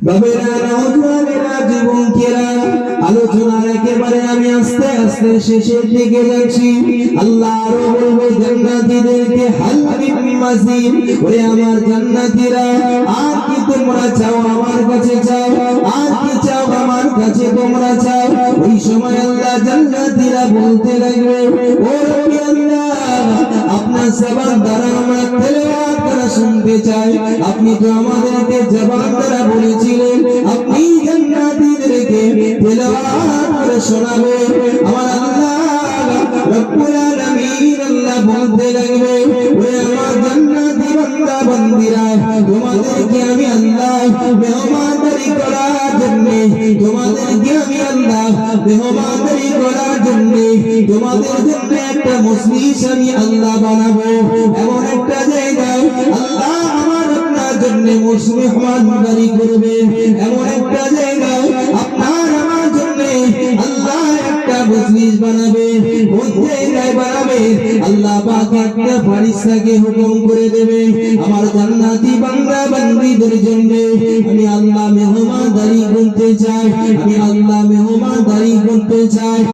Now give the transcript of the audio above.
বাবেরা নওজওয়ানেরা যুবকেরা আলোচনার একেবারে আমি আস্তে আস্তে শেষের দিকে যাচ্ছি। আল্লাহ আরো বলবে জান্নাতীদেরকে হাল মিন মাজিদ, ওরে আমার জান্নাতীরা আর কি তোমরা চাও আমার কাছে চাও, আর কি চাও আমার কাছে তোমরা চাও। ওই সময় আল্লাহ জান্নাতীরা বলতে লাগবে, ও রব্বি আল্লাহ, আপনার জবান দ্বারা আমরা তেলাওয়াত করা শুনতে চাই। আপনি তো আমাদেরকে জবান দ্বারা বলেছিলেন আপনি জান্নাতীদেরকে তেলাওয়াত করে শোনাবেন। আমার আল্লাহ রব্বুল আলামিন আল্লাহ বলতে লাগবে, ওরে আমার জান্নাতী বান্দা বান্দীরা, তোমাদেরকে আমি আল্লাহ মেহমানদারি করার জন্য, তোমাদেরকে আমি আল্লাহ মেহমানদারি করার জন্য, তোমাদের জন্য একটা মজলিস আমি আল্লাহ বানাবো। এমন একটা জায়গায় আল্লাহ আমার আপনার জন্য মেহমানদারি করবে। এমন একটা জায়গায় আপনার আমার জন্য আল্লাহ একটা মজলিস বানাবে। কোন জায়গায় বানাবে? আল্লাহ পাক একটা ফেরেশতাকে হুকুম করে দেবে, আমার জান্নাতি বান্দা বান্দীদের জন্য আমি আল্লাহ মেহমানদারি করতে চাই, আমি আল্লাহ মেহমানদারি করতে চাই।